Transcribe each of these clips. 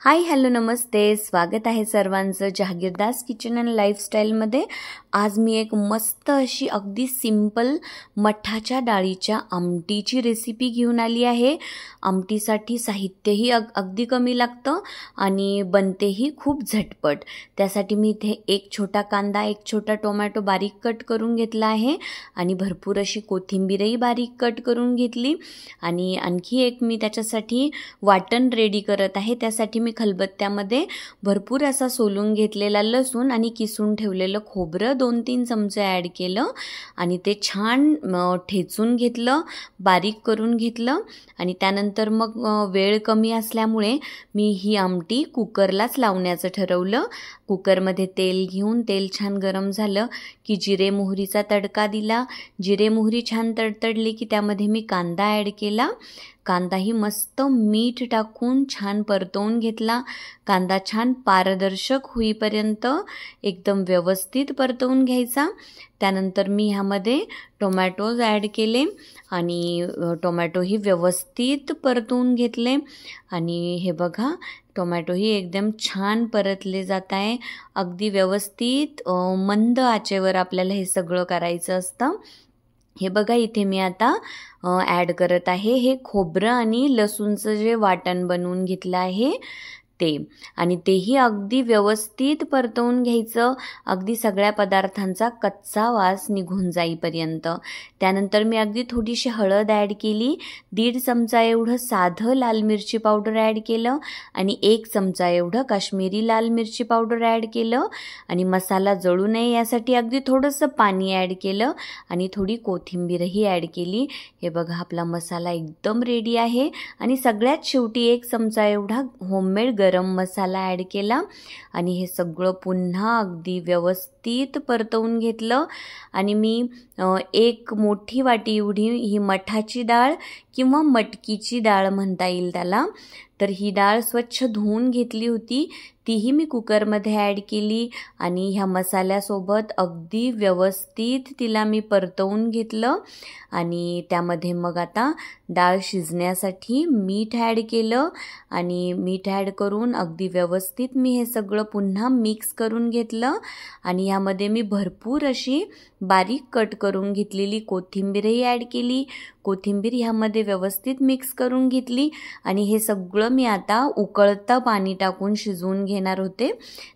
Hi hello नमस्ते, स्वागत आहे सर्वांचं जहागीरदास किचन अँड लाईफस्टाईलमध्ये। आज मी एक मस्त अशी अगदी सिंपल मठाच्या डाळीच्या आमटीची रेसिपी घेऊन आली आहे। आमटीसाठी साहित्यही अगदी कमी लागतं आणि बनतेही खूप झटपट। त्यासाठी मी इथे एक छोटा कांदा, एक छोटा टोमॅटो बारीक कट करून घेतला आहे आणि भरपूर अशी कोथिंबीरही बारीक कट करून घेतली आणि आणखी एक मी त्याच्यासाठी वाटण रेडी करत आहे। त्यासाठी मी खलबत्त्यामध्ये भरपूर असा सोलून घेतलेला लसूण आणि किसून ठेवलेलं खोबरं 2-3 चमचे ॲड केलं आणि ते छान ठेचून घेतलं, बारीक करून घेतलं आणि त्यानंतर मग वेळ कमी असल्यामुळे मी ही आमटी कुकरलाच लावण्याचं ठरवलं। कुकरमध्ये तेल घेऊन तेल छान गरम झालं की जिरे मोहरीचा तडका दिला। जिरे मोहरी छान तडतडली की त्यामध्ये मी कांदा ॲड केला। कांदाही मस्त मीठ टाकून छान परतवून घेतला। कांदा छान पारदर्शक होईपर्यंत एकदम व्यवस्थित परतवून घ्यायचा। त्यानंतर मी ह्यामध्ये टोमॅटोज ॲड केले आणि टोमॅटोही व्यवस्थित परतवून घेतले आणि हे बघा टोमॅटोही एकदम छान परतले जात आहे। अगदी व्यवस्थित मंद आचेवर आपल्याला हे सगळं करायचं असतं। हे बघा इथे मी आता ॲड करत आहे हे खोबरं आणि लसूणचं जे वाटण बनवून घेतलं आहे ते, आणि तेही अगदी व्यवस्थित परतवून घ्यायचं, अगदी सगळ्या पदार्थांचा कच्चा वास निघून जाईपर्यंत। त्यानंतर मी अगदी थोडीशी हळद ॲड केली, 1.5 चमचा एवढं साधं लाल मिरची पावडर ॲड केलं आणि 1 चमचा एवढं काश्मीरी लाल मिरची पावडर ॲड केलं आणि मसाला जळू नये यासाठी अगदी थोडंसं पाणी ॲड केलं आणि थोडी कोथिंबीरही ॲड केली। हे बघा आपला मसाला एकदम रेडी आहे आणि सगळ्यात शेवटी 1 चमचा एवढा होममेड गरम मसाला ॲड केला आणि हे सगळं पुन्हा अगदी व्यवस्थित परतवून घेतलं आणि मी 1 मोठी वाटी एवढी ही मठाची डाळ किंवा मटकीची डाळ म्हणता येईल त्याला, तर ही डाळ स्वच्छ धुवून घेतली होती, तीही मी कुकरमध्ये ॲड केली आणि ह्या मसाल्यासोबत अगदी व्यवस्थित तिला मी परतवून घेतलं आणि त्यामध्ये मग आता डाळ शिजण्यासाठी मीठ ॲड केलं आणि मीठ ॲड करून अगदी व्यवस्थित मी हे सगळं पुन्हा मिक्स करून घेतलं आणि ह्यामध्ये मी भरपूर अशी बारीक कट करून घेतलेली कोथिंबीरही ॲड केली। कोथिंबीर ह्यामध्ये व्यवस्थित मिक्स करून घेतली आणि हे सगळं मी आता उकळतं पाणी टाकून शिजवून घेणार होते।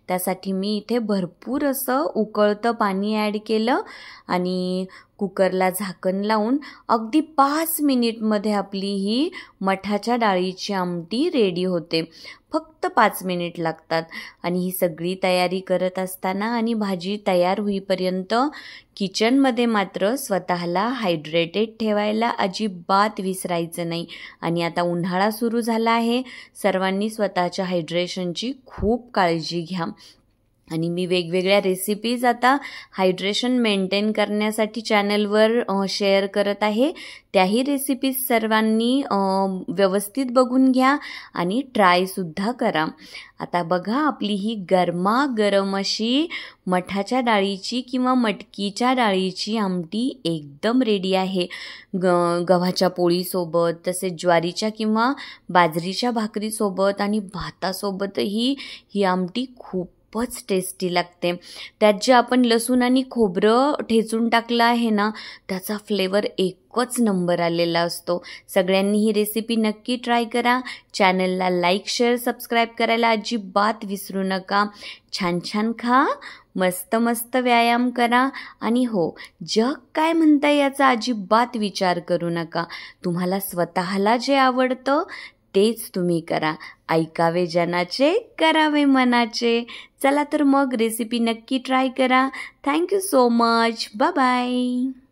त्यासाठी मी इथे भरपूर असं उकळतं पाणी ॲड केलं आणि कुकरला झाकण लावून अगदी 5 मिनिटमध्ये आपली ही मठाच्या डाळीची आमटी रेडी होते। फक्त 5 मिनिट लागतात आणि ही सगळी तयारी करत असताना आणि भाजी तयार होईपर्यंत किचनमध्ये मात्र स्वतःला हायड्रेटेड ठेवायला अजिबात विसरायचं नाही। आणि आता उन्हाळा सुरू झाला आहे, सर्वांनी स्वतःच्या हायड्रेशनची खूप काळजी घ्या आणि मी वेगवेगळ्या रेसिपीज आता हायड्रेशन मेंटेन करण्यासाठी चॅनलवर शेअर करत आहे। त्याही रेसिपीज सर्वांनी व्यवस्थित बघून घ्या आणि ट्रायसुद्धा करा। आता बघा आपली ही गरमागरम अशी मठाच्या डाळीची किंवा मटकीच्या डाळीची आमटी एकदम रेडी आहे। गव्हाच्या पोळीसोबत, तसेच ज्वारीच्या किंवा बाजरीच्या भाकरीसोबत आणि भातासोबतही ही आमटी खूपच टेस्टी लागते। त्यात जे आपण लसूण आणि खोबरं ठेचून टाकलं आहे ना, त्याचा फ्लेवर एकच नंबर आलेला असतो। सगळ्यांनी ही रेसिपी नक्की ट्राय करा। चॅनलला लाईक, शेअर, सबस्क्राईब करायला अजिबात विसरू नका। छान छान खा, मस्त मस्त व्यायाम करा आणि हो, जग काय म्हणतं याचा अजिबात विचार करू नका। तुम्हाला स्वतःला जे आवडतं तेच तुम्ही करा। ऐकावे जनाचे, करावे मनाचे। चला तर मग रेसिपी नक्की ट्राय करा। Thank you so much, bye bye.